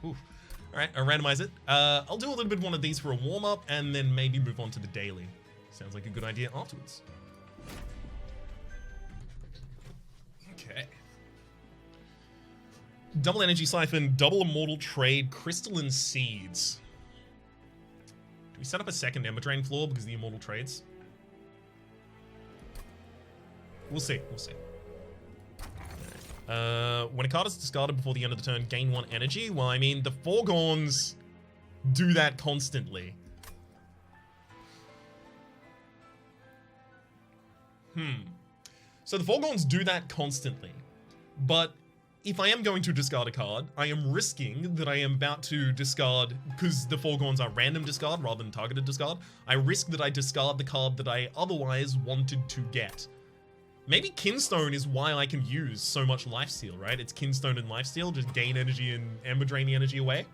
Oof. All right, I'll randomize it. I'll do a little bit of one of these for a warm-up, and then maybe move on to the daily. Sounds like a good idea afterwards. Okay. Double Energy Siphon, Double Immortal Trade, Crystalline Seeds. Do we set up a second Ember Drain floor because of the Immortal Trades? We'll see, we'll see. When a card is discarded before the end of the turn, gain 1 energy. Well, I mean, the Foregons do that constantly. So the Foregons do that constantly. But if I am going to discard a card, I am risking that I am about to discard, because the Foregons are random discard rather than targeted discard, I risk that I discard the card that I otherwise wanted to get. Maybe Kinstone is why I can use so much lifesteal, right? It's Kinstone and lifesteal, just gain energy and Ember Drain the energy away.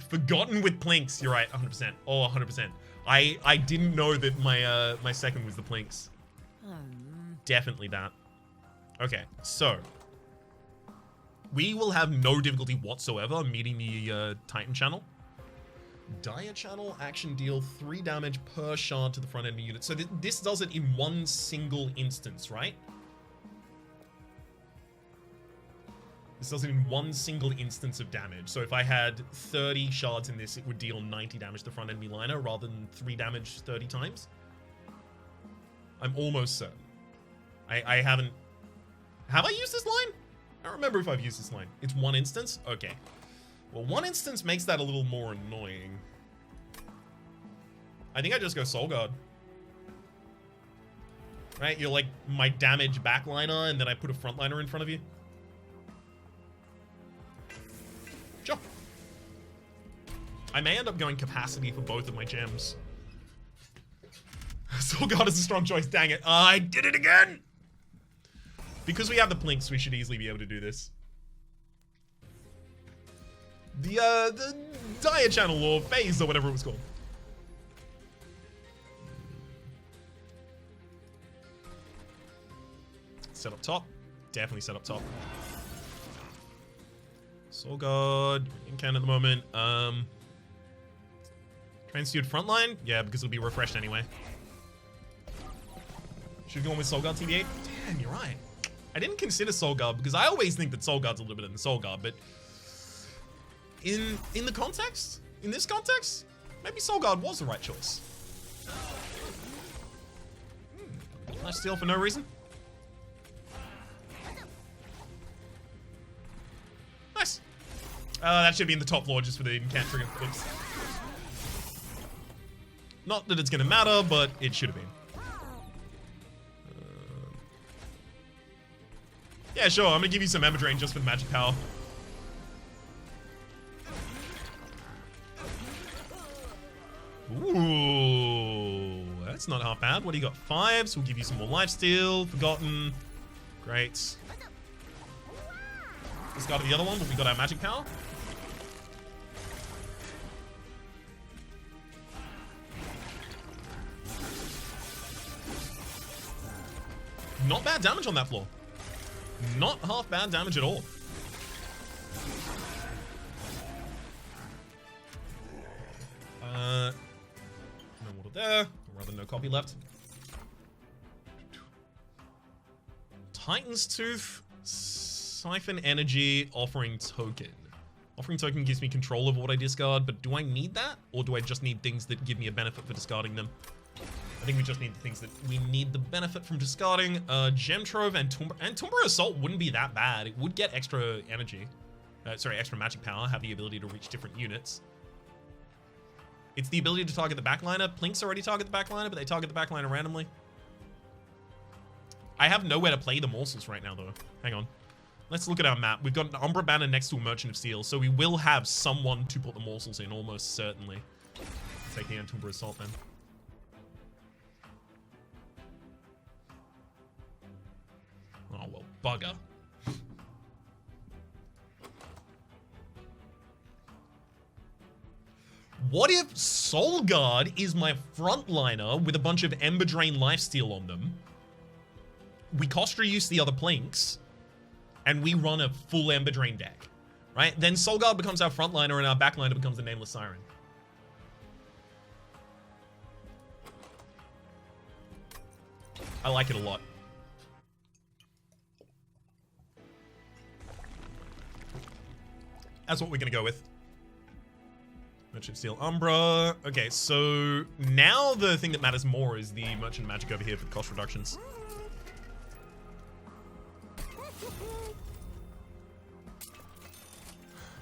Forgotten with Plinks, you're right, 100%. Oh, 100%. I didn't know that my my second was the Plinks. Definitely that. Okay, so we will have no difficulty whatsoever meeting the Titan channel. Dire channel, action deal 3 damage per shard to the front enemy unit. So this does it in one single instance, right? This does it in one single instance of damage. So if I had 30 shards in this, it would deal 90 damage to the front enemy liner rather than 3 damage 30 times. I'm almost certain. I haven't... Have I used this line? I don't remember if I've used this line. It's one instance? Okay. Well, one instance makes that a little more annoying. I think I just go Soul Guard. Right? You're like my damage backliner, and then I put a frontliner in front of you. Sure. I may end up going capacity for both of my gems. Soul Guard is a strong choice. Dang it. I did it again! Because we have the Plinks, we should easily be able to do this. The Dire channel or phase or whatever it was called. Set up top. Definitely set up top. Soul Guard in can at the moment. Transdued frontline? Yeah, because it'll be refreshed anyway. Should have gone with Soul Guard TB8. Damn, you're right. I didn't consider Soul Guard because I always think that Soul Guard's a little bit in the Soul Guard, but in the context, in this context, maybe Soul Guard was the right choice. Nice steal for no reason. Nice. That should be in the top floor just for the incant trigger. Oops. Not that it's gonna matter, but it should have been. Yeah, sure. I'm gonna give you some Ember Drain just for the magic power. Ooh, that's not half bad. What do you got? 5, so we'll give you some more lifesteal. Forgotten. Great. Let's go to the other one, but we got our magic power. Not bad damage on that floor. Not half bad damage at all. No water there. Or rather, no copy left. Titan's Tooth, Siphon Energy, Offering Token. Offering Token gives me control over what I discard, but do I need that? Or do I just need things that give me a benefit for discarding them? I think we just need the things that we need the benefit from discarding. Gem Trove and Tumber Assault wouldn't be that bad. It would get extra energy. Extra magic power, have the ability to reach different units. It's the ability to target the backliner. Plinks already target the backliner, but they target the backliner randomly. I have nowhere to play the morsels right now, though. Hang on. Let's look at our map. We've got an Umbra Banner next to a Merchant of Steel, so we will have someone to put the morsels in, almost certainly. Take the Tumber Assault, then. Oh, well, bugger. What if Soul Guard is my frontliner with a bunch of Ember Drain lifesteal on them? we cost reuse the other Plinks, and we run a full Ember Drain deck, right? Then Soul Guard becomes our frontliner, and our backliner becomes the Nameless Siren. I like it a lot. That's what we're gonna go with. Merchant Steel Umbra. Okay, so now the thing that matters more is the Merchant Magic over here for the cost reductions.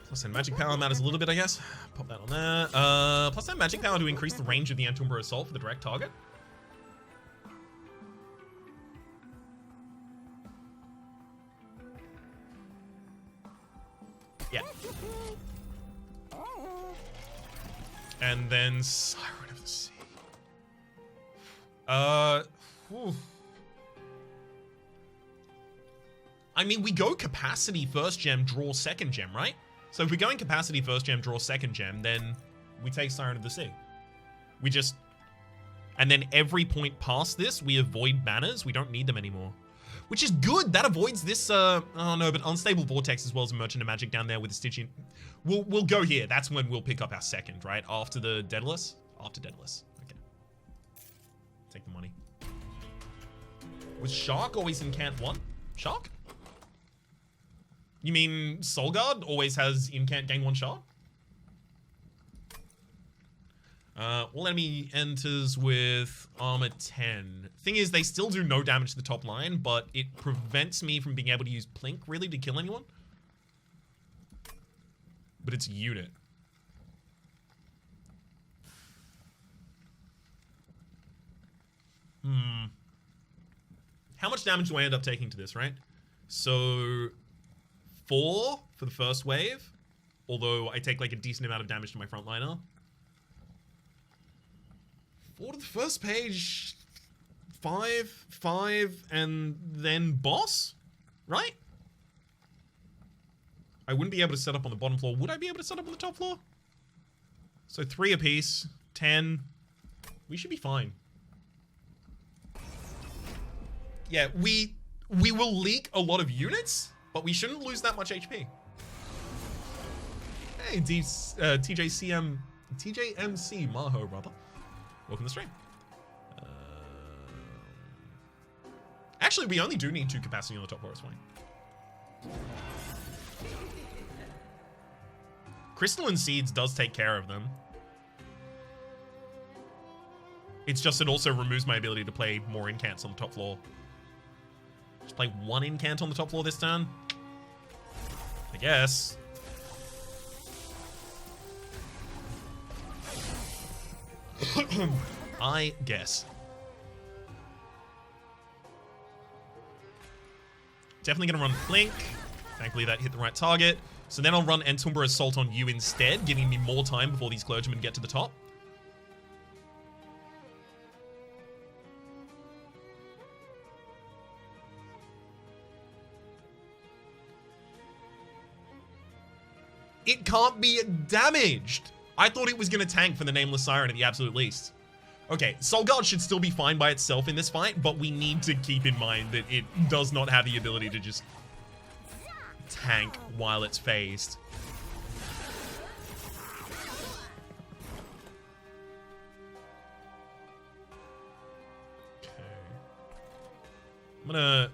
Plus 10 Magic Power matters a little bit, I guess. Pop that on there. Plus 10 Magic Power to increase the range of the Antumbra Assault for the direct target. Yeah. And then Siren of the Sea. Whew. I mean, we go capacity first gem, draw second gem, right? So if we're going capacity first gem, draw second gem, then we take Siren of the Sea. We just... And then every point past this, we avoid banners. We don't need them anymore. Which is good. That avoids this, oh no, but Unstable Vortex as well as Merchant of Magic down there with the Stygian. We'll go here. That's when we'll pick up our second, right? After the Daedalus? After Daedalus. Okay. Take the money. Was Shark always in Cant 1? Shark? You mean Soul Guard always has Incant gain 1 Shark? All enemy enters with armor 10. Thing is, they still do no damage to the top line, but it prevents me from being able to use Plink, really, to kill anyone. But it's unit. How much damage do I end up taking to this, right? So, 4 for the first wave. Although I take like a decent amount of damage to my frontliner. 4 to the first page, 5, and then boss, right? I wouldn't be able to set up on the bottom floor. Would I be able to set up on the top floor? So 3 apiece, 10. We should be fine. Yeah, we will leak a lot of units, but we shouldn't lose that much HP. Hey, TJMC Maho, brother. Welcome to the stream. Actually, we only do need 2 capacity on the top floor, it's fine. Crystalline Seeds does take care of them. It's just it also removes my ability to play more incants on the top floor. Just play 1 incant on the top floor this turn? I guess. I guess. Definitely gonna run Blink. Thankfully that hit the right target. So then I'll run Antumbra Assault on you instead, giving me more time before these clergymen get to the top. It can't be damaged. I thought it was going to tank for the Nameless Siren at the absolute least. Okay, Soul Guard should still be fine by itself in this fight, but we need to keep in mind that it does not have the ability to just tank while it's phased. Okay. I'm gonna...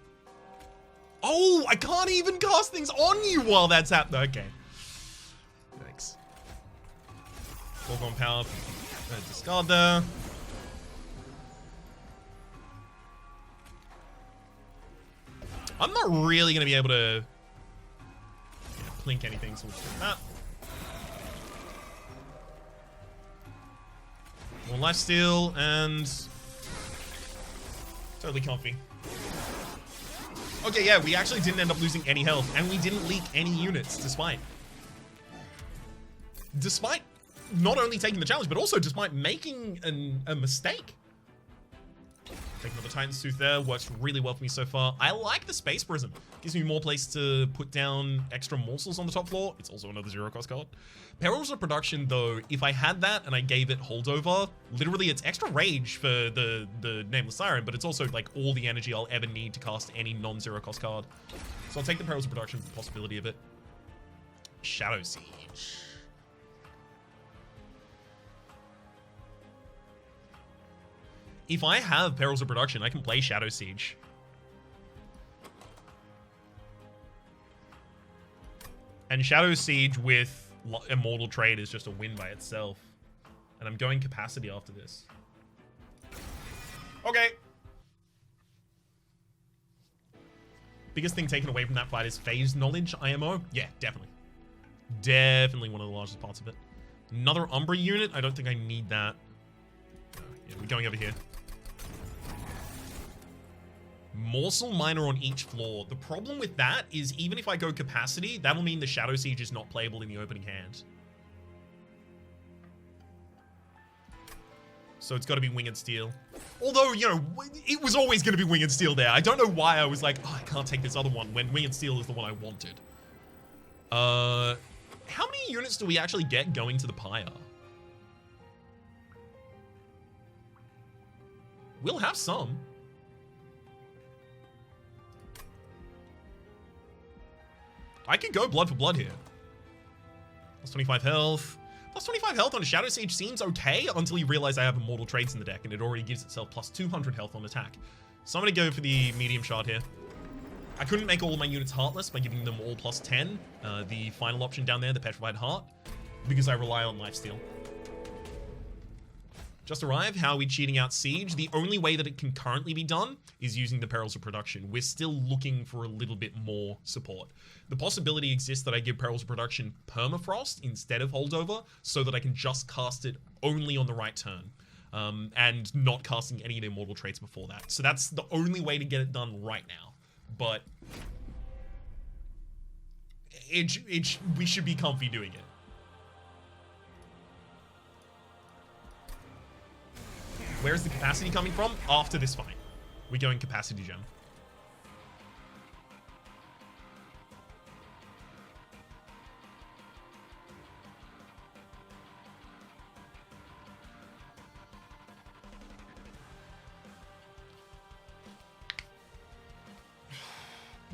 Oh, I can't even cast things on you while that's happening. Okay. Thanks. Foregone power. Discard there. I'm not really going to be able to plink anything, so we'll do that. More lifesteal and totally comfy. Okay, yeah, we actually didn't end up losing any health, and we didn't leak any units, despite not only taking the challenge, but also despite making a mistake. Take another Titan's Tooth there. Works really well for me so far. I like the Space Prism. Gives me more place to put down extra morsels on the top floor. It's also another zero-cost card. Perils of Production, though, if I had that and I gave it holdover, literally it's extra rage for the Nameless Siren, but it's also like all the energy I'll ever need to cast any non-zero-cost card. So I'll take the Perils of Production for the possibility of it. Shadowseige. If I have Perils of Production, I can play Shadowseige. And Shadowseige with Immortal Trade is just a win by itself. And I'm going Capacity after this. Okay. Biggest thing taken away from that fight is Phase Knowledge, IMO. Yeah, definitely. Definitely one of the largest parts of it. Another Umbra unit. I don't think I need that. Yeah, we're going over here. Morsel Miner on each floor. The problem with that is even if I go Capacity, that'll mean the Shadowseige is not playable in the opening hand. So it's got to be Winged Steel. Although, you know, it was always going to be Winged Steel there. I don't know why I was like, oh, I can't take this other one when Winged Steel is the one I wanted. How many units do we actually get going to the Pyre? We'll have some. I could go blood for blood here. Plus 25 health. Plus 25 health on a Shadowseige seems okay until you realize I have Immortal Traits in the deck and it already gives itself plus 200 health on attack. So I'm going to go for the medium shard here. I couldn't make all of my units heartless by giving them all plus 10. The final option down there, the Petrified Heart, because I rely on lifesteal. Just arrived. How are we cheating out Siege? The only way that it can currently be done is using the Perils of Production. We're still looking for a little bit more support. The possibility exists that I give Perils of Production Permafrost instead of Holdover so that I can just cast it only on the right turn and not casting any of the Immortal Traits before that. So that's the only way to get it done right now. But we should be comfy doing it. Where's the capacity coming from? After this fight. We're going Capacity Gem.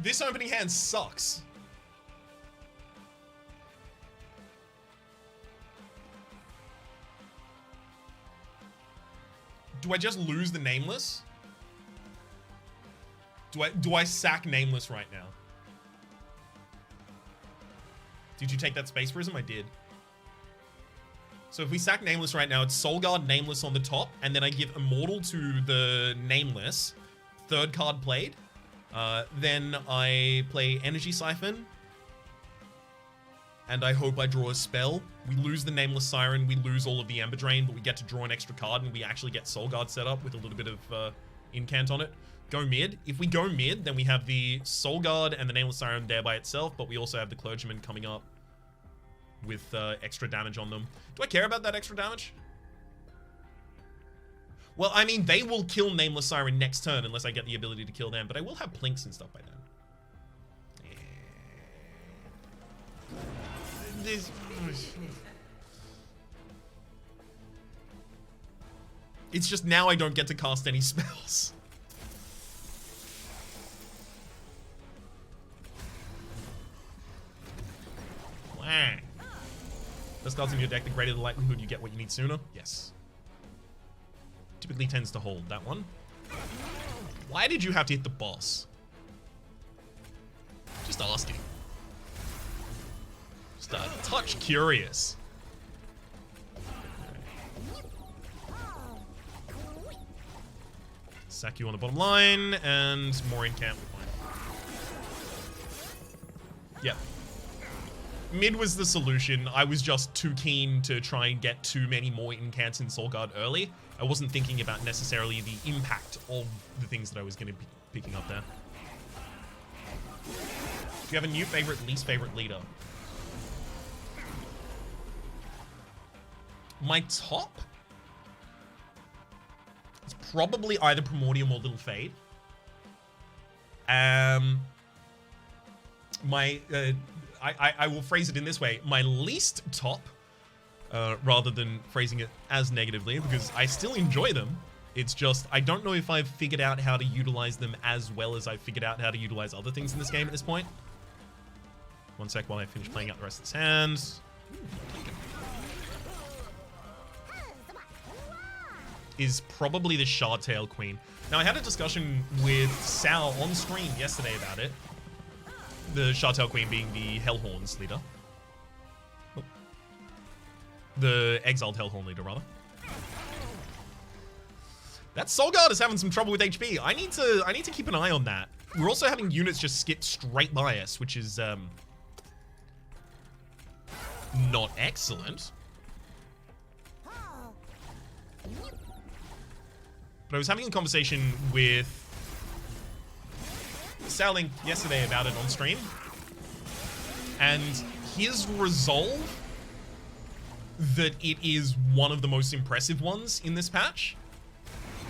This opening hand sucks. Do I just lose the Nameless? Do I sack Nameless right now? Did you take that Space Prism? I did. So if we sack Nameless right now, it's Soul Guard Nameless on the top, and then I give Immortal to the Nameless. Third card played. Then I play Energy Siphon. And I hope I draw a spell. We lose the Nameless Siren, we lose all of the Ember Drain, but we get to draw an extra card and we actually get Soul Guard set up with a little bit of incant on it. Go mid. If we go mid, then we have the Soul Guard and the Nameless Siren there by itself, but we also have the Clergyman coming up with extra damage on them. Do I care about that extra damage? Well, I mean, they will kill Nameless Siren next turn unless I get the ability to kill them, but I will have Plinks and stuff by then. It's just now I don't get to cast any spells. Wang. Best cards in your deck, the greater the likelihood you get what you need sooner. Yes. Typically tends to hold that one. Why did you have to hit the boss? Just asking. Just a touch curious. Sack you on the bottom line, and more incant with mine. Yep. Mid was the solution. I was just too keen to try and get too many more incants in Soul Guard early. I wasn't thinking about necessarily the impact of the things that I was going to be picking up there. Do you have a new favorite, least favorite leader? My top? It's probably either Primordium or Little Fade. I will phrase it in this way. My least top, rather than phrasing it as negatively, because I still enjoy them. It's just, I don't know if I've figured out how to utilize them as well as I've figured out how to utilize other things in this game at this point. One sec while I finish playing out the rest of this hand. Is probably the Shardtail Queen. Now, I had a discussion with Sal on stream yesterday about it. The Shardtail Queen being the Hellhorns leader. Oh. The exiled Hellhorn leader, rather. That Solgard is having some trouble with HP. I need to keep an eye on that. We're also having units just skip straight by us, which is not excellent. But I was having a conversation with Sal yesterday about it on stream, and his resolve that it is one of the most impressive ones in this patch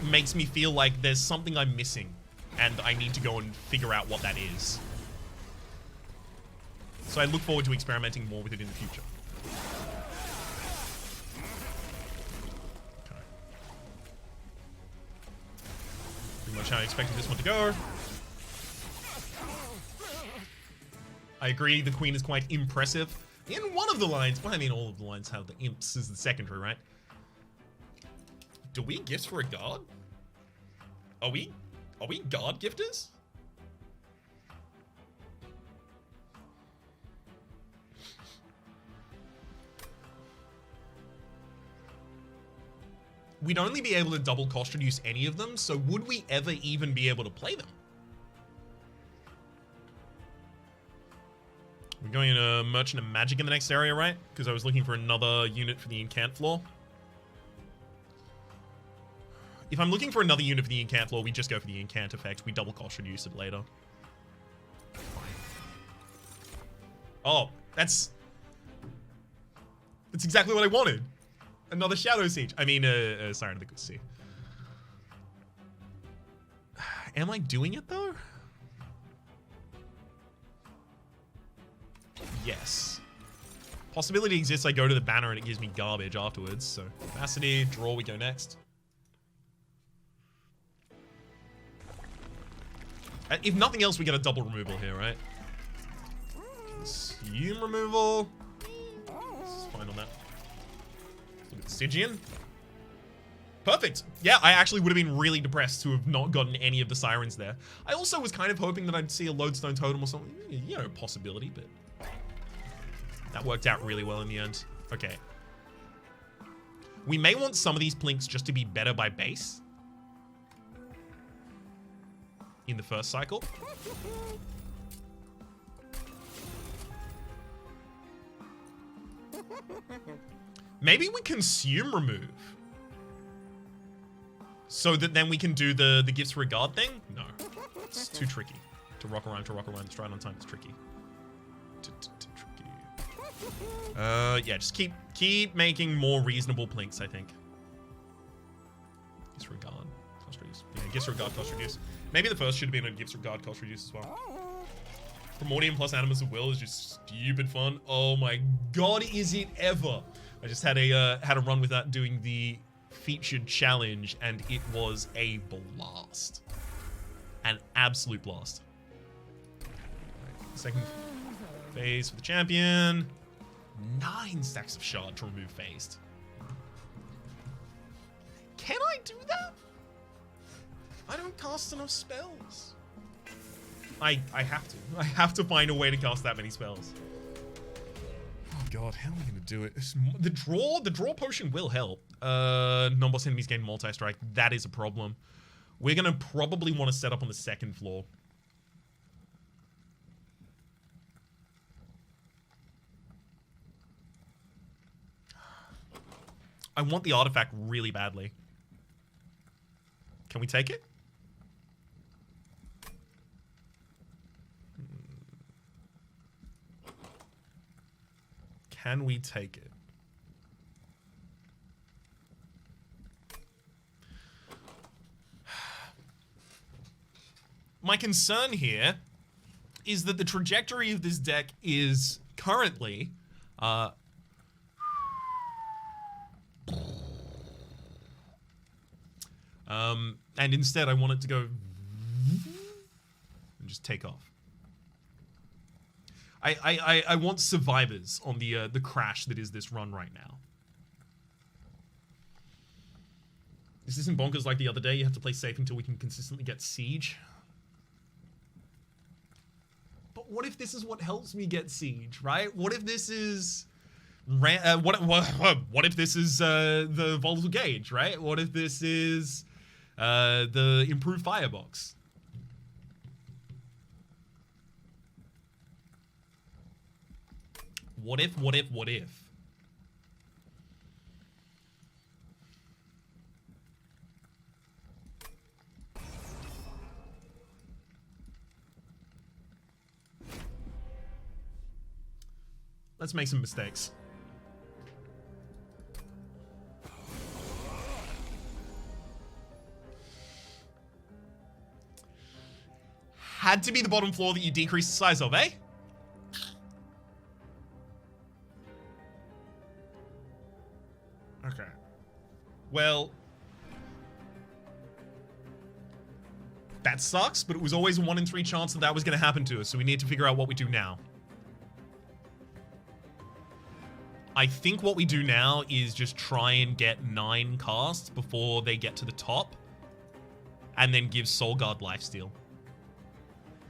makes me feel like there's something I'm missing, and I need to go and figure out what that is. So I look forward to experimenting more with it in the future. Okay. Pretty much how I expected this one to go. I agree, the Queen is quite impressive. In one of the lines, well, I mean, all of the lines have the imps as the secondary, right? Do we gifts for a guard? Are we guard gifters? We'd only be able to double cost reduce any of them, so would we ever even be able to play them? We're going to Merchant of Magic in the next area, right? Because I was looking for another unit for the Incant floor. If I'm looking for another unit for the Incant floor, we just go for the Incant effect. We double cost reduce it later. Oh, that's exactly what I wanted. Another Shadowseige. I mean, Siren of the Good Sea. Am I doing it, though? Yes. Possibility exists I go to the banner and it gives me garbage afterwards, so Rhapsody, draw, we go next. If nothing else, we get a double removal here, right? Consume removal. This is fine on that. Look at the Stygian. Perfect. Yeah, I actually would have been really depressed to have not gotten any of the Sirens there. I also was kind of hoping that I'd see a Lodestone Totem or something. You know, possibility, but that worked out really well in the end. Okay. We may want some of these plinks just to be better by base in the first cycle. Maybe we consume remove so that then we can do the gifts for a guard thing. No, it's too tricky to rock around, stride on time. It's tricky. Yeah, just keep making more reasonable plinks, I think. Gifts for a guard, cost reduce. Yeah, gifts for a guard, cost reduce. Maybe the first should have been a gifts for guard, cost reduce as well. Primordium plus Animus of Will is just stupid fun. Oh my god, is it ever? I just had a run with that doing the featured challenge, and it was a blast. An absolute blast. Right, second phase for the champion. 9 stacks of shard to remove phased. Can I do that? I don't cast enough spells. I have to. I have to find a way to cast that many spells. Oh god, how am I gonna do it? The draw potion will help. Non-boss enemies gain multi-strike. That is a problem. We're gonna probably want to set up on the second floor. I want the artifact really badly. Can we take it? Can we take it? My concern here is that the trajectory of this deck is currently and instead I want it to go and just take off. I want survivors on the crash that is this run right now. This isn't bonkers like the other day. You have to play safe until we can consistently get Siege. But what if this is what helps me get Siege, right? What if this is... what if this is the Volatile Gauge, right? What if this is the improved Firebox? What if? Let's make some mistakes. Had to be the bottom floor that you decrease the size of, eh? Okay. Well, that sucks, but it was always a 1 in 3 chance that that was going to happen to us, so we need to figure out what we do now. I think what we do now is just try and get 9 casts before they get to the top, and then give Soul Guard lifesteal.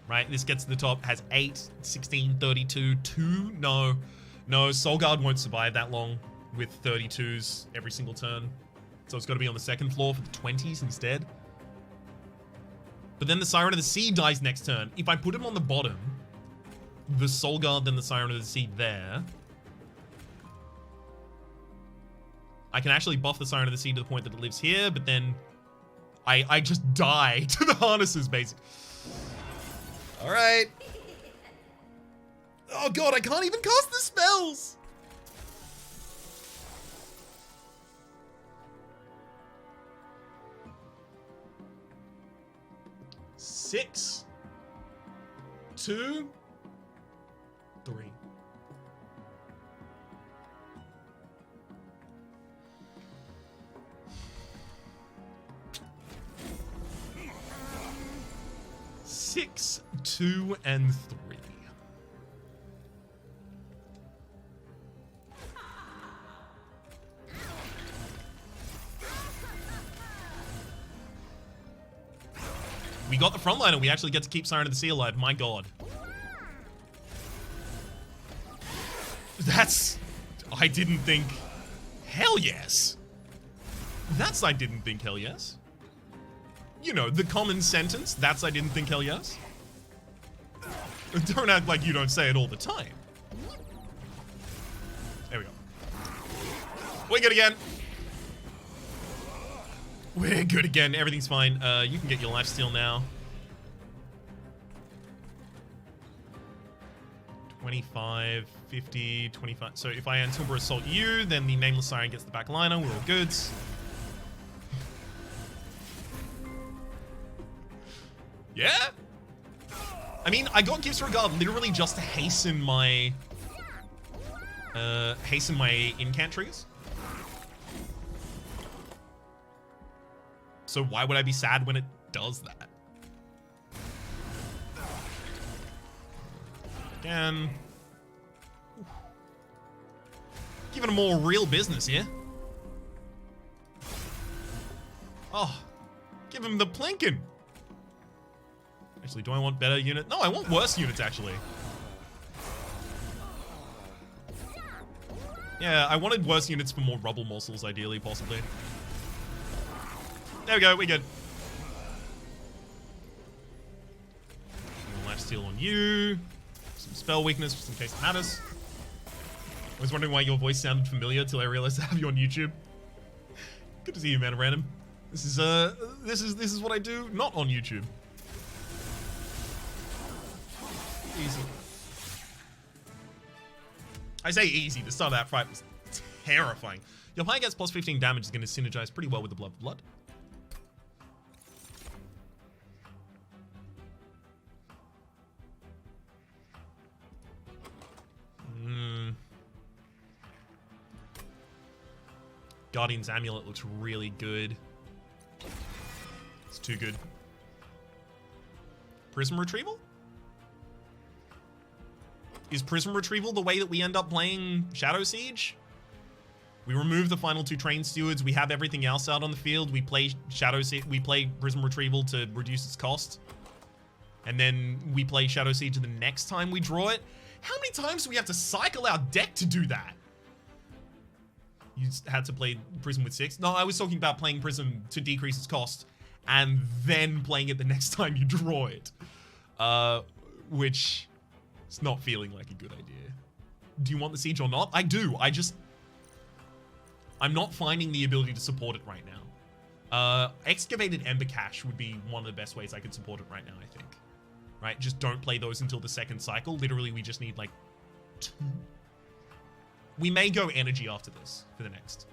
Right? This gets to the top, has 8, 16, 32, 2. No, Soul Guard won't survive that long with 32s every single turn. So it's got to be on the second floor for the 20s instead. But then the Siren of the Sea dies next turn. If I put him on the bottom, the Soul Guard, then the Siren of the Sea there, I can actually buff the Siren of the Sea to the point that it lives here, but then I just die to the harnesses, basically. All right. Oh god, I can't even cast the spells. Six, 2, 3. Six, 2, and 3. We got the frontliner. We actually get to keep Siren of the Sea alive. My god. That's... I didn't think... Hell yes. That's I didn't think hell yes. You know, the common sentence, that's I didn't think hell yes. Don't act like you don't say it all the time. There we go. We're good again. We're good again. Everything's fine. You can get your lifesteal now. 25, 50, 25. So if I Antilba assault you, then the Nameless Siren gets the back liner. We're all goods. Yeah? I mean, I got Gifts Regard literally just to hasten my incant triggers. So why would I be sad when it does that? Again. Giving a more real business here. Oh, give him the Plinkin. Actually, do I want better units? No, I want worse units, actually. Yeah, I wanted worse units for more rubble morsels, ideally, possibly. There we go, we're good. Some lifesteal on you. Some spell weakness, just in case it matters. I was wondering why your voice sounded familiar till I realized I have you on YouTube. Good to see you, man, random. This is what I do not on YouTube. Easy. I say easy, the start of that fight was terrifying. Your player gets plus 15 damage is going to synergize pretty well with the Blood for Blood. Guardian's Amulet looks really good. It's too good. Prism Retrieval? Is Prism Retrieval the way that we end up playing Shadowseige? We remove the final 2 Train Stewards. We have everything else out on the field. We play Shadowseige. We play Prism Retrieval to reduce its cost. And then we play Shadowseige the next time we draw it. How many times do we have to cycle our deck to do that? You had to play Prism with 6? No, I was talking about playing Prism to decrease its cost and then playing it the next time you draw it. Which is not feeling like a good idea. Do you want the Siege or not? I do. I'm not finding the ability to support it right now. Excavated Ember Cache would be one of the best ways I could support it right now, I think. Right? Just don't play those until the second cycle. Literally, we just need like 2. We may go energy after this for the next.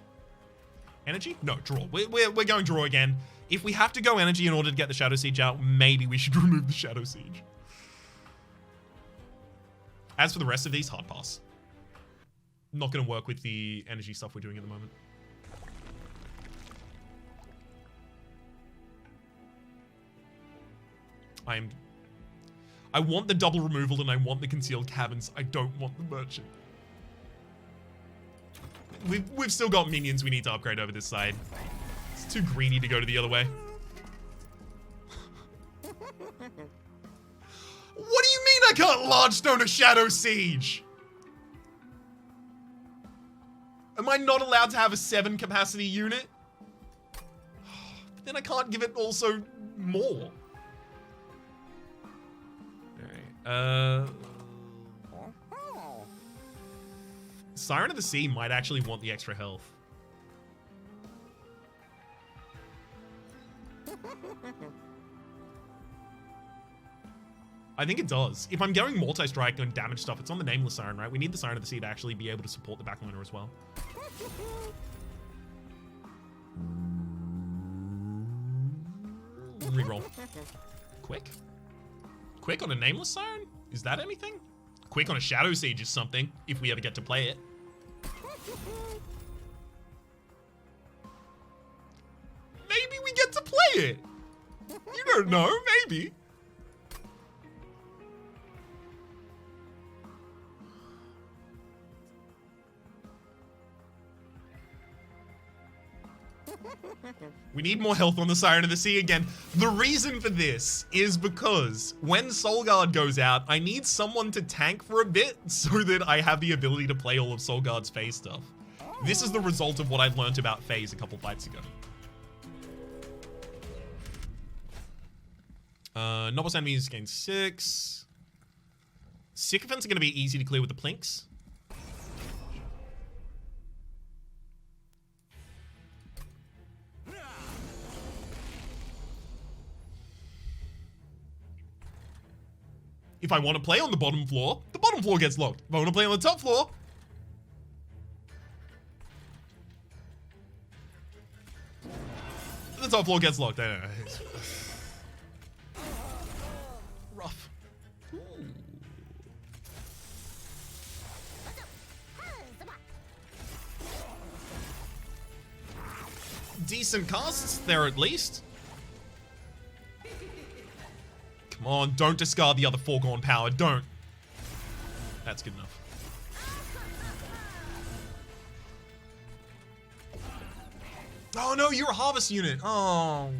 Energy? No, draw. We're going draw again. If we have to go energy in order to get the Shadowseige out, maybe we should remove the Shadowseige. As for the rest of these, hard pass. Not going to work with the energy stuff we're doing at the moment. I want the double removal and I want the concealed caverns. I don't want the merchant. We've still got minions we need to upgrade over this side. It's too greedy to go to the other way. What do you mean I can't large stone a Shadowseige? Am I not allowed to have a 7 capacity unit? But then I can't give it also more. Alright, Siren of the Sea might actually want the extra health. I think it does. If I'm going multi-strike and damage stuff, it's on the Nameless Siren, right? We need the Siren of the Sea to actually be able to support the backliner as well. Reroll. Quick? Quick on a Nameless Siren? Is that anything? Quick on a Shadowseige is something, if we ever get to play it. Maybe we get to play it. You don't know, maybe. We need more health on the Siren of the Sea again. The reason for this is because when Soul Guard goes out, I need someone to tank for a bit so that I have the ability to play all of Soul Guard's phase stuff. This is the result of what I've learned about phase a couple fights ago. Novice enemies gain 6. Sycophants are going to be easy to clear with the Plinks. If I want to play on the bottom floor gets locked. If I want to play on the top floor, the top floor gets locked. I don't know. Rough. Ooh. Decent casts there at least. Come on, don't discard the other foregone power. Don't. That's good enough. Oh no, you're a harvest unit. Oh,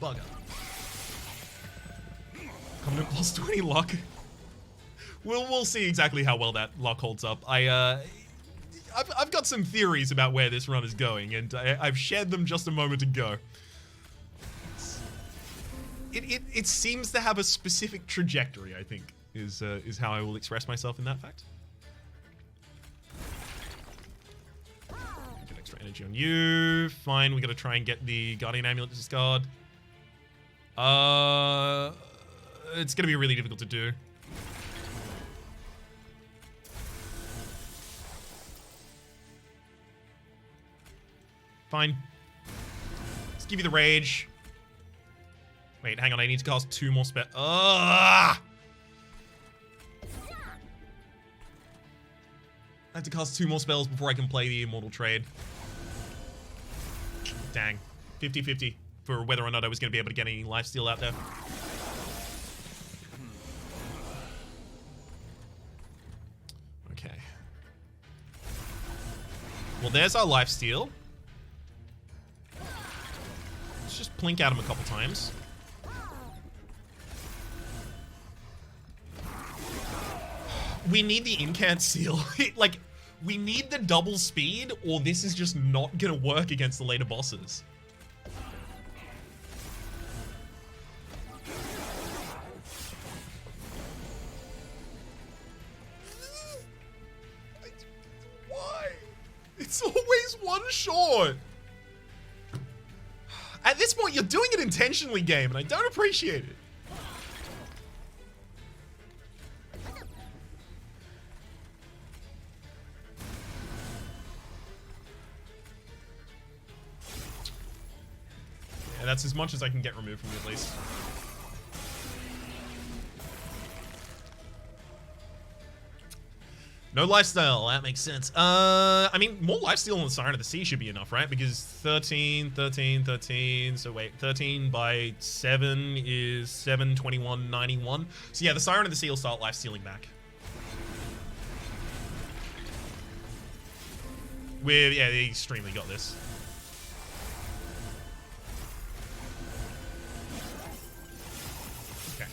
bugger. Coming in plus 20 luck. We'll see exactly how well that luck holds up. I've got some theories about where this run is going, and I've shared them just a moment ago. It seems to have a specific trajectory, I think, is how I will express myself in that fact. Get extra energy on you. Fine, we gotta try and get the Guardian Amulet to discard. It's gonna be really difficult to do. Fine. Let's give you the rage. Wait, hang on, I need to cast 2 more spells. I have to cast 2 more spells before I can play the Immortal Trade. Dang. 50-50 for whether or not I was going to be able to get any lifesteal out there. Okay. Well, there's our lifesteal. Let's just plink at him a couple times. We need the incant seal. Like, we need the double speed, or this is just not gonna work against the later bosses. Why? It's always one shot. At this point, you're doing it intentionally, game, and I don't appreciate it. Yeah, that's as much as I can get removed from you, at least. No lifestyle, that makes sense. I mean, more lifesteal on the Siren of the Sea should be enough, right? Because 13, 13, 13. So wait, 13 by 7 is 7, 21, 91. So yeah, the Siren of the Sea will start lifestealing back. Yeah, they extremely got this. Okay.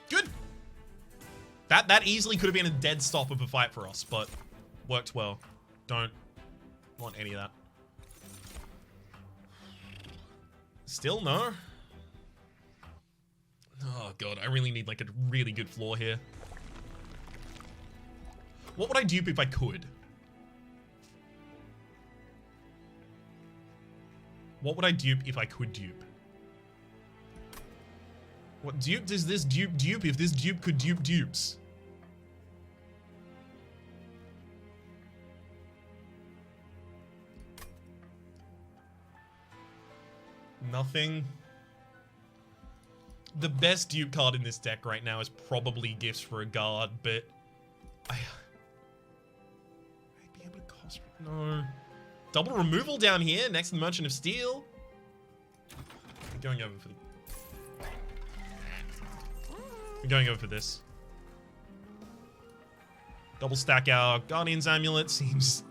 Good. That easily could have been a dead stop of a fight for us, but worked well. Don't want any of that. Still no? Oh god, I really need like a really good floor here. What would I dupe if I could? What would I dupe if I could dupe? What dupe does this dupe if this dupe could dupe dupes? Nothing. The best dupe card in this deck right now is probably Gifts for a Guard, but I'd be able to cost... No. Double removal down here next to the Merchant of Steel. I'm going over for the... I'm going over for this. Double stack our Guardian's Amulet seems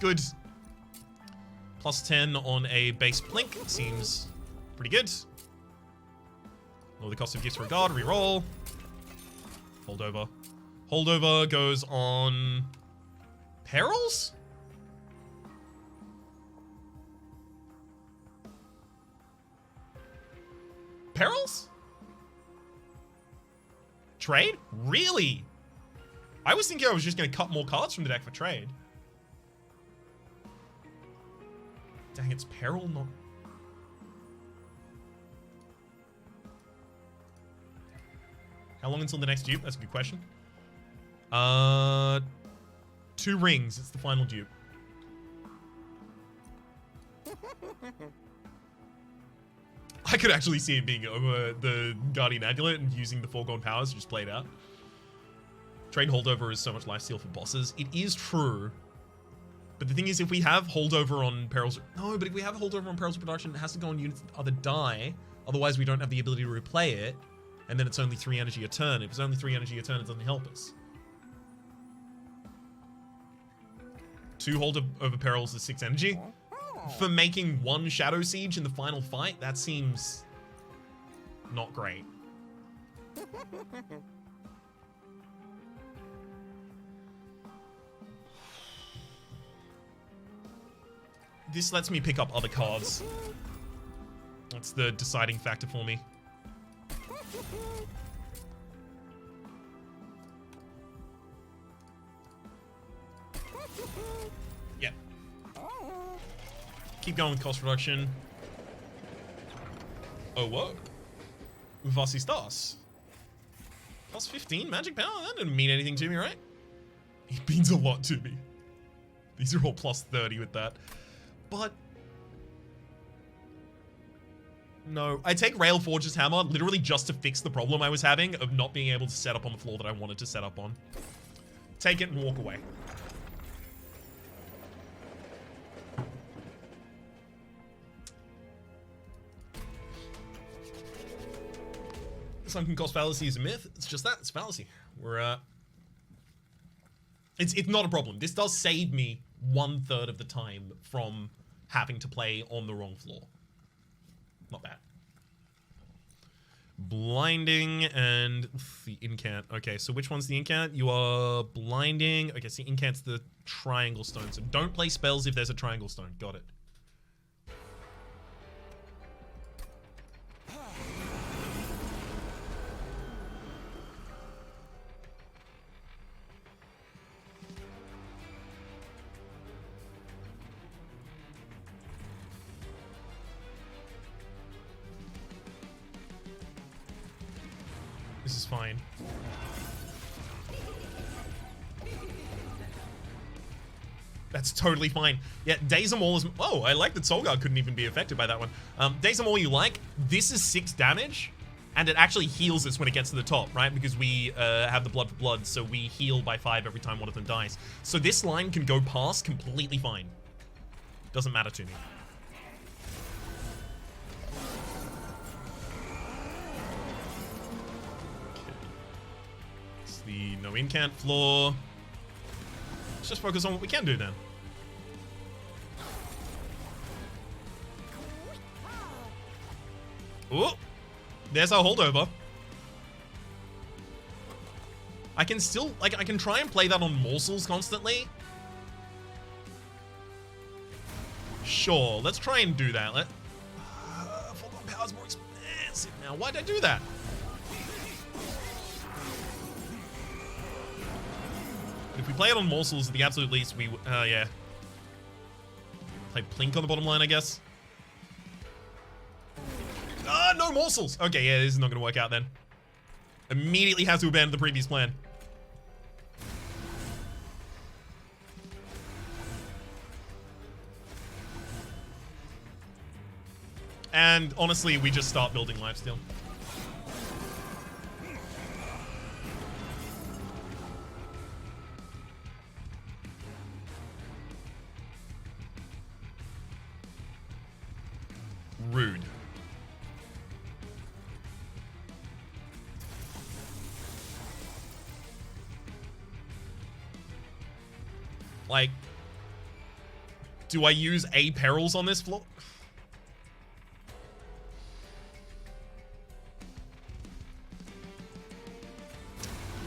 good. Plus 10 on a base Plink seems pretty good. Lower the cost of Gifts for a Guard, reroll. Holdover. Holdover goes on Perils? Perils? Trade? Really? I was thinking I was just going to cut more cards from the deck for trade. Dang, it's Peril, not... How long until the next dupe? That's a good question. 2 rings. It's the final dupe. I could actually see it being over the Guardian Amulet and using the Foregone Powers to just play it out. Trade holdover is so much lifesteal for bosses. It is true. But the thing is, if we have holdover on Perils... No, but if we have holdover on Perils of Production, it has to go on units that either die. Otherwise, we don't have the ability to replay it. And then it's only 3 energy a turn. If it's only 3 energy a turn, it doesn't help us. 2 holdover Perils is 6 energy. For making 1 Shadowseige in the final fight, that seems not great. This lets me pick up other cards. That's the deciding factor for me. Yeah. Keep going with cost reduction. Oh, whoa. Uvasi Stars. Plus 15 magic power? That didn't mean anything to me, right? It means a lot to me. These are all plus 30 with that. But... no. I take Railforge's Hammer literally just to fix the problem I was having of not being able to set up on the floor that I wanted to set up on. Take it and walk away. Sunken Cost fallacy is a myth. It's just that. It's fallacy. We're, It's not a problem. This does save me 1/3 of the time from having to play on the wrong floor. Not bad. Blinding and the incant. Okay, so which one's the incant? You are blinding. Okay, so the incant's the triangle stone. So don't play spells if there's a triangle stone. Got it. This is fine. That's totally fine. Yeah, Daze 'em all is... Oh, I like that Soulguard couldn't even be affected by that one. Daze 'em all you like. This is 6 damage, and it actually heals us when it gets to the top, right? Because we have the blood for blood, so we heal by 5 every time one of them dies. So this line can go past completely fine. Doesn't matter to me. The no incant floor. Let's just focus on what we can do then. Ooh, there's our holdover. I can still, like, I can try and play that on morsels constantly. Sure, let's try and do that. Foregone Power's more expensive now. Why'd I do that? If we play it on morsels, at the absolute least, we, yeah. Play Plink on the bottom line, I guess. Ah, no morsels! Okay, yeah, this is not gonna work out then. Immediately has to abandon the previous plan. And honestly, we just start building lifesteal. Rude. Like, do I use A perils on this floor?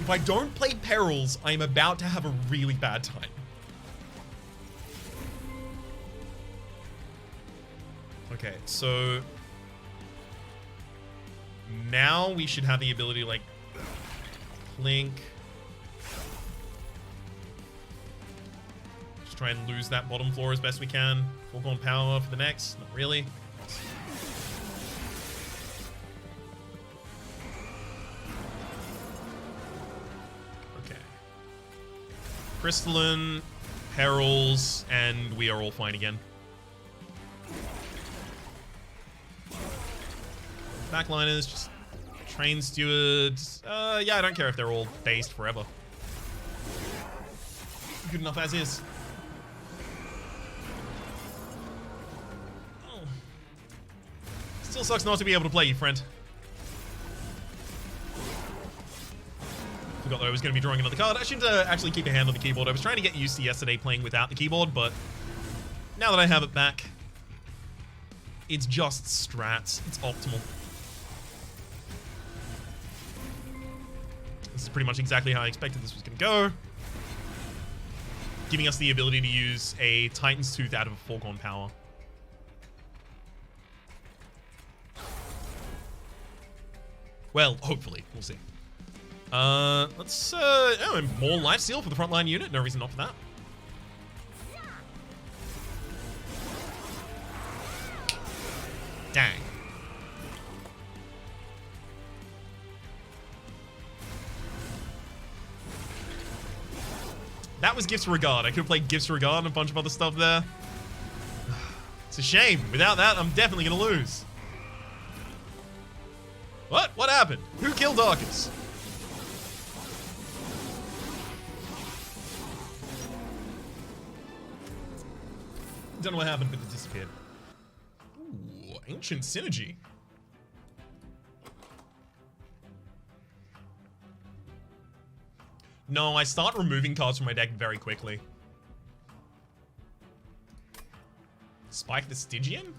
If I don't play perils, I'm about to have a really bad time. Okay, so now we should have the ability to, like, Plink. Just try and lose that bottom floor as best we can. Foregone Power for the next. Not really. Okay. Crystalline, Perils, and we are all fine again. Backliners, just train stewards. Yeah, I don't care if they're all dazed forever. Good enough as is. Oh. Still sucks not to be able to play you, friend. Forgot that I was going to be drawing another card. I should actually keep a hand on the keyboard. I was trying to get used to yesterday playing without the keyboard, but now that I have it back, it's just strats. It's optimal. This is pretty much exactly how I expected this was going to go. Giving us the ability to use a Titan's Tooth out of a Foregone Power. Well, hopefully. We'll see. Let's, oh, and more lifesteal for the frontline unit. No reason not for that. Dang. That was Gifts Regard. I could have played Gifts Regard and a bunch of other stuff there. It's a shame. Without that, I'm definitely going to lose. What? What happened? Who killed Arcus? Don't know what happened, but it disappeared. Ooh, Ancient Synergy. No, I start removing cards from my deck very quickly. Spike the Stygian?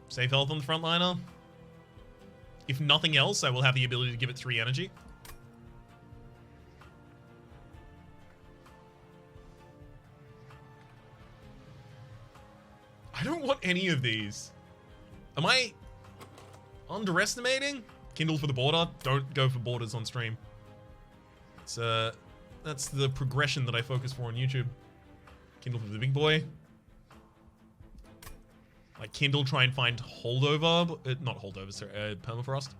Save health on the frontliner. If nothing else, I will have the ability to give it 3 energy. I don't want any of these. Am I underestimating? Kindle for the border. Don't go for borders on stream. It's that's the progression that I focus for on YouTube. Kindle for the big boy. Like Kindle, try and find holdover, not holdover, sorry, permafrost.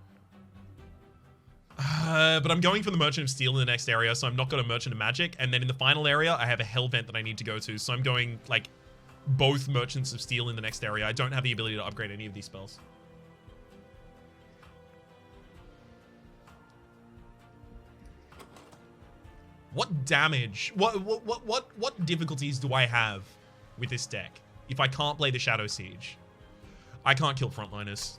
But I'm going for the Merchant of Steel in the next area, so I'm not going to Merchant of Magic. And then in the final area, I have a Hell Vent that I need to go to, so I'm going like both Merchants of Steel in the next area. I don't have the ability to upgrade any of these spells. What damage? What difficulties do I have with this deck if I can't play the Shadowseige? I can't kill frontliners.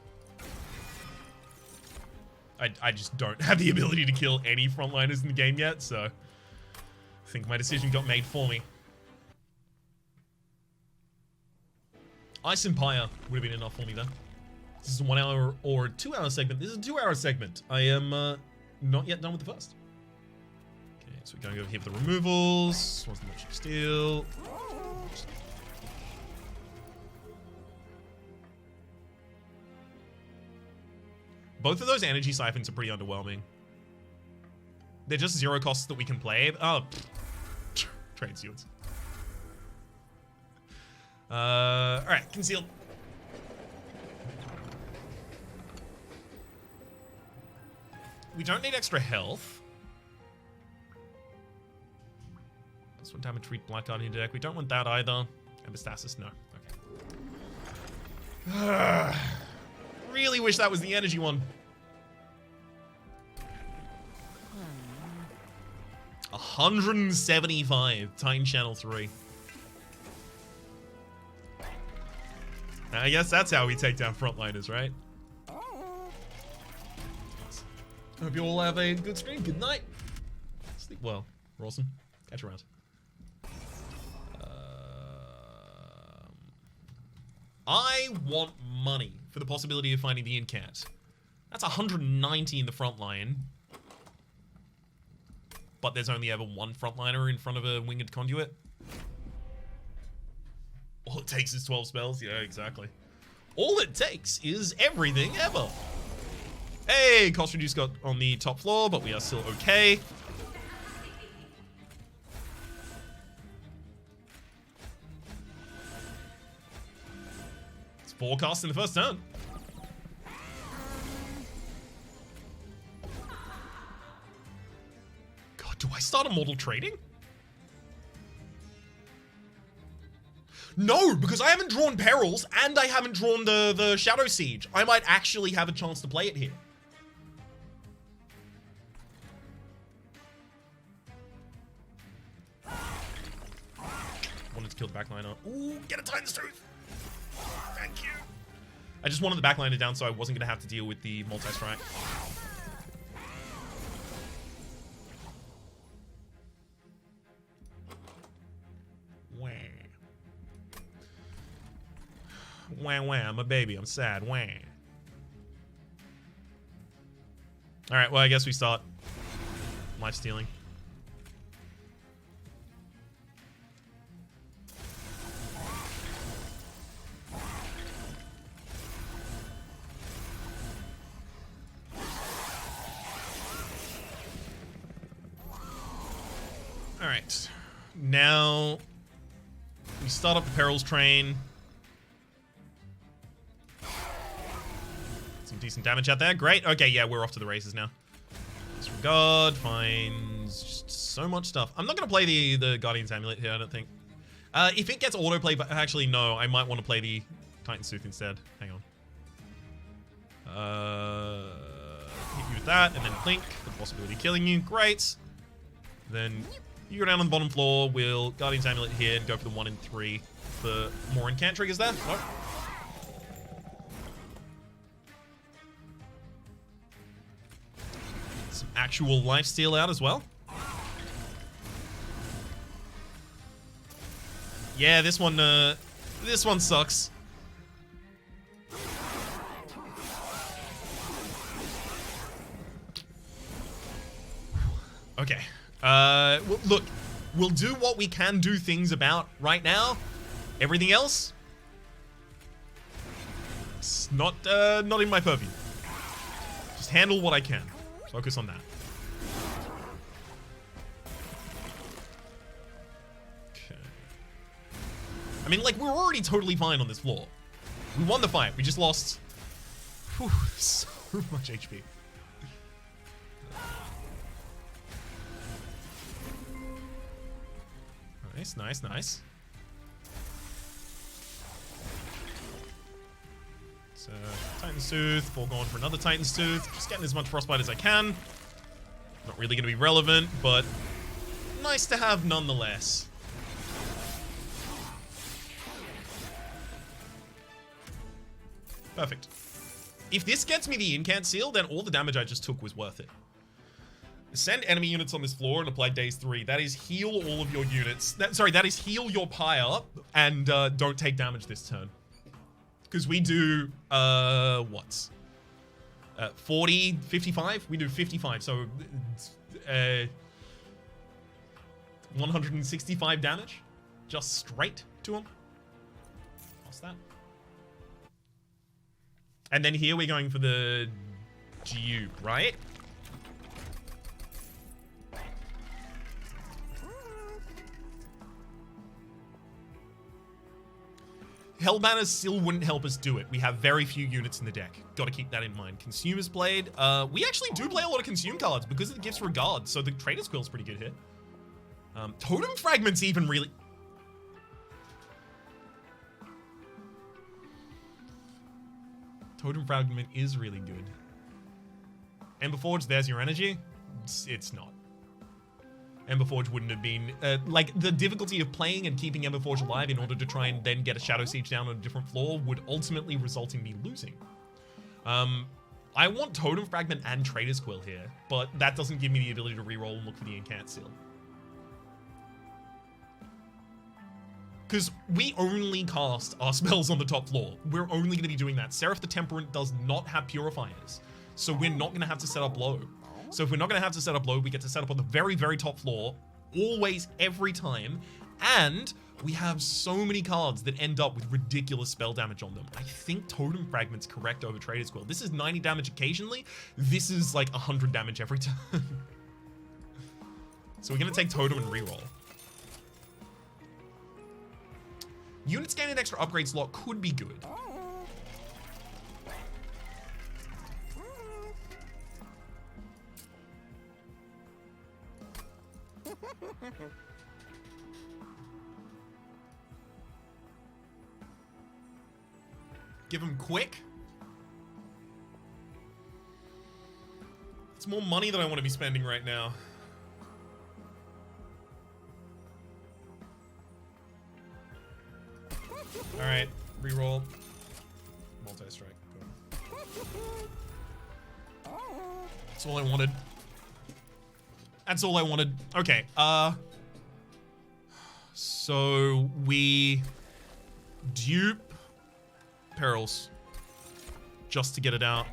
I just don't have the ability to kill any frontliners in the game yet, so I think my decision got made for me. Ice Empire would have been enough for me then. This is a 1 hour or 2 hour segment. This is a 2 hour segment. I am not yet done with the first. Okay, so we're going over here for the removals. What's the Merchant of Steel? Both of those energy siphons are pretty underwhelming. They're just 0 costs that we can play. Oh, trade shields. Alright, concealed. We don't need extra health. This one damage treat black card in your deck. We don't want that either. Epistasis, no. Okay. Really wish that was the energy one. 175 Titan Channel 3. I guess that's how we take down frontliners, right? Hope you all have a good stream. Good night. Sleep well, Rawson. Catch you around. I want money for the possibility of finding the Incant. That's 190 in the front line. But there's only ever one frontliner in front of a Winged Conduit. All it takes is 12 spells. Yeah, exactly. All it takes is everything ever. Hey, cost reduce got on the top floor, but we are still okay. It's 4 costs in the first turn. God, do I start Immortal Trading? No, because I haven't drawn Perils and I haven't drawn the Shadowseige. I might actually have a chance to play it here. Wanted to kill the backliner. Ooh, get a Titan's Tooth. Thank you. I just wanted the backliner down so I wasn't going to have to deal with the multi-strike. Wah, wah, I'm a baby. I'm sad. Wah. Alright, well, I guess we start life stealing. Alright. Now we start up the Perils train. Some decent damage out there. Great. Okay, yeah, we're off to the races now. Disregard finds just so much stuff. I'm not going to play the Guardian's Amulet here, I don't think. If it gets autoplay, but actually, no, I might want to play the Titan's Tooth instead. Hang on. Hit you with that, and then Blink, for the possibility of killing you. Great. Then you go down on the bottom floor. We'll Guardian's Amulet here and go for the 1 in 3 for more incant triggers there. Nope. Some actual lifesteal out as well. Yeah, this one sucks. Okay. Look, we'll do what we can do things about right now. Everything else, it's not in my purview. Just handle what I can. Focus on that. Okay. I mean, like, we're already totally fine on this floor. We won the fight. We just lost so much HP. Nice, nice, nice. So, Titan's Tooth, foregone for another Titan's Tooth. Just getting as much Frostbite as I can. Not really going to be relevant, but nice to have nonetheless. Perfect. If this gets me the incant seal, then all the damage I just took was worth it. Send enemy units on this floor and apply daze 3. That is heal all of your units. That is heal your pyre and don't take damage this turn. Because we do, 40, 55? We do 55, so 165 damage. Just straight to him. What's that? And then here we're going for the dupe, right? Hellbanners still wouldn't help us do it. We have very few units in the deck. Got to keep that in mind. Consumer's Blade. We actually do play a lot of Consume cards because it gives regard, so the Trader's Quill's pretty good here. Totem Fragment's even really... Totem Fragment is really good. Emberforge, there's your energy. It's not. Emberforge wouldn't have been... like, the difficulty of playing and keeping Emberforge alive in order to try and then get a Shadowseige down on a different floor would ultimately result in me losing. I want Totem Fragment and Trader's Quill here, but that doesn't give me the ability to reroll and look for the Incant Seal. Because we only cast our spells on the top floor. We're only going to be doing that. Seraph the Temperate does not have Purifiers, so we're not going to have to set up low. So if we're not going to have to set up low, we get to set up on the very, very top floor, always, every time, and we have so many cards that end up with ridiculous spell damage on them. I think Totem Fragment's correct over Trader's Quill. This is 90 damage occasionally. This is like 100 damage every time. So we're going to take Totem and reroll. Units gain an extra upgrade slot could be good. Give him quick. It's more money than I want to be spending right now. All right, reroll. Multi-strike. That's all I wanted. That's all I wanted. Okay, so we dupe Perils just to get it out.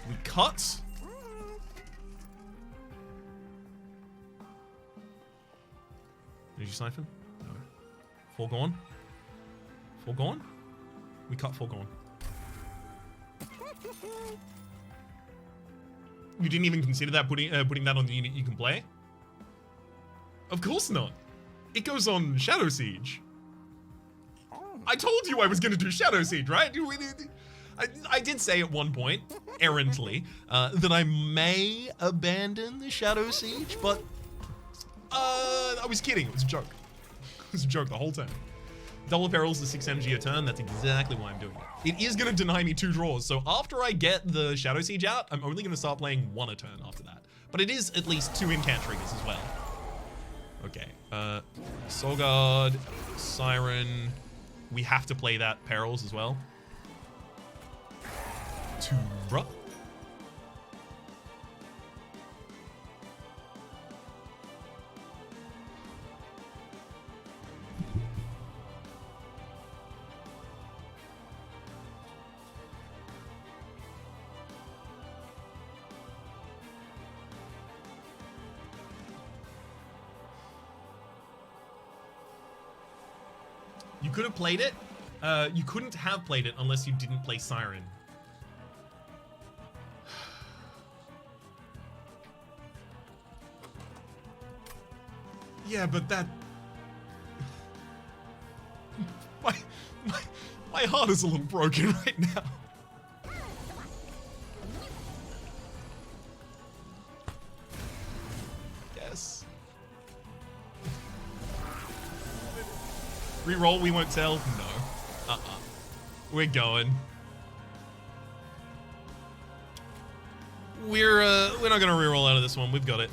We cut. Did you siphon? No. Foregone? Foregone? We cut Foregone. You didn't even consider that putting that on the unit you can play? Of course not. It goes on Shadowseige. I told you I was going to do Shadowseige, right? I did say at one point, errantly, that I may abandon the Shadowseige, but I was kidding. It was a joke. It was a joke the whole time. Double Perils the 6 energy a turn. That's exactly why I'm doing it. It is going to deny me 2 draws. So after I get the Shadowseige out, I'm only going to start playing 1 a turn after that. But it is at least 2 incant triggers as well. Okay. Soul Guard, Siren. We have to play that Perils as well. Tura. You could have played it. You couldn't have played it unless you didn't play Siren. Yeah, but that... My heart is a little broken right now. Yes. Reroll, we won't tell? No. We're going. We're not gonna reroll out of this one. We've got it.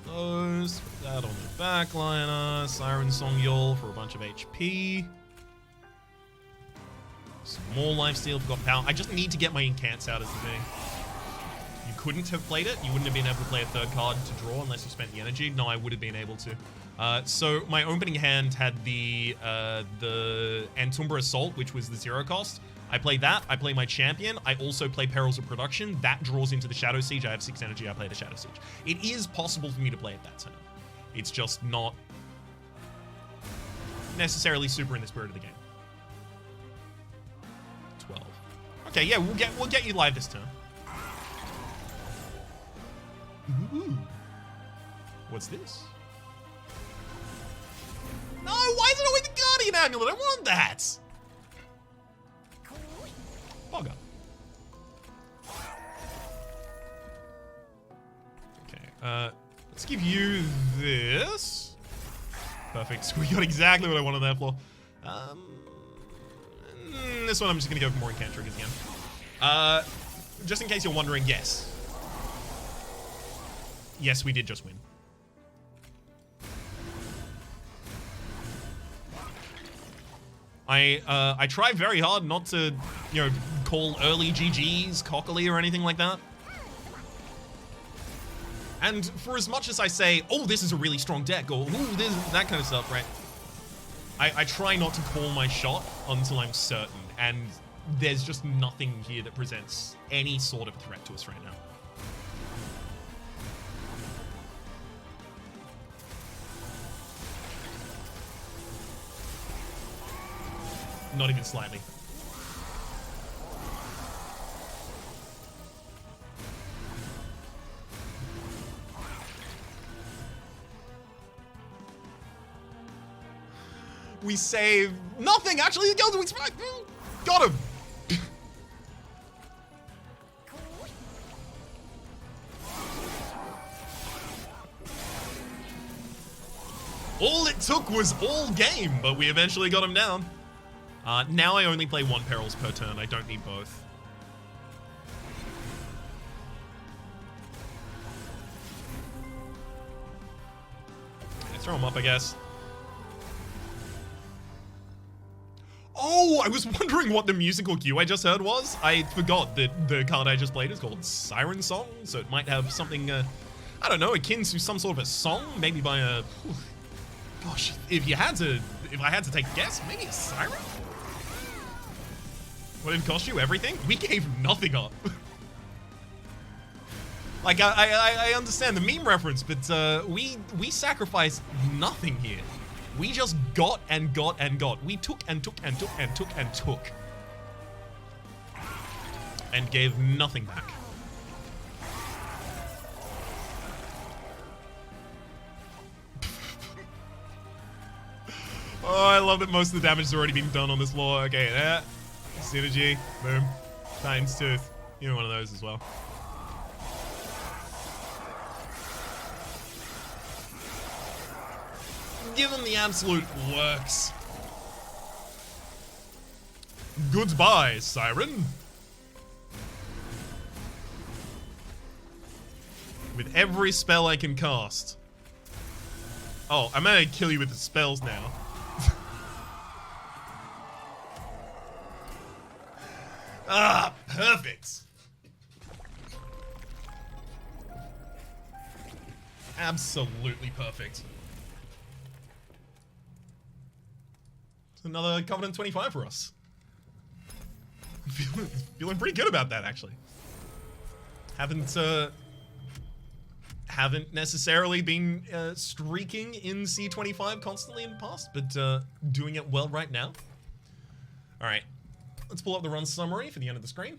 Those. Put that on the backliner. Siren Song Yul for a bunch of HP. Some more lifesteal. Forgot power. I just need to get my incants out as the thing. You couldn't have played it. You wouldn't have been able to play a third card to draw unless you spent the energy. No, I would have been able to. So my opening hand had the Antumbra Assault, which was the 0 cost. I play that. I play my champion. I also play Perils of Production. That draws into the Shadowseige. I have 6 energy. I play the Shadowseige. It is possible for me to play it that turn. It's just not necessarily super in the spirit of the game. 12. Okay, yeah, we'll get you live this turn. Ooh. What's this? No, why is it always the Guardian Amulet? I want that! Bogger. Okay, let's give you this. Perfect. We got exactly what I wanted there for. This one I'm just gonna go for more incant triggers again. Just in case you're wondering, yes. Yes, we did just win. I try very hard not to, you know, call early GGs cockily or anything like that. And for as much as I say, oh, this is a really strong deck, or ooh, this, that kind of stuff, right? I try not to call my shot until I'm certain, and there's just nothing here that presents any sort of threat to us right now. Not even slightly. We save nothing. Actually, the Gilded Wings back. Got him. All it took was all game, but we eventually got him down. Now I only play 1 Perils per turn. I don't need both. Okay, throw him up, I guess. Oh, I was wondering what the musical cue I just heard was. I forgot that the card I just played is called Siren Song, so it might have something, I don't know, akin to some sort of a song, maybe by a... Gosh, if I had to take a guess, maybe a siren? What did it cost you? Everything? We gave nothing up. Like, I understand the meme reference, but we sacrificed nothing here. We just got and got and got. We took and took and took and took and took. And gave nothing back. Oh, I love that most of the damage has already been done on this lore. Okay, there. Synergy. Boom. Titan's Tooth. You know, one of those as well. Give them the absolute works. Goodbye, Siren. With every spell I can cast. Oh, I'm gonna kill you with the spells now. Ah, perfect. Absolutely perfect. It's another Covenant 25 for us. I'm feeling pretty good about that, actually. Haven't haven't necessarily been streaking in C25 constantly in the past, but doing it well right now. All right, let's pull up the run summary for the end of the screen.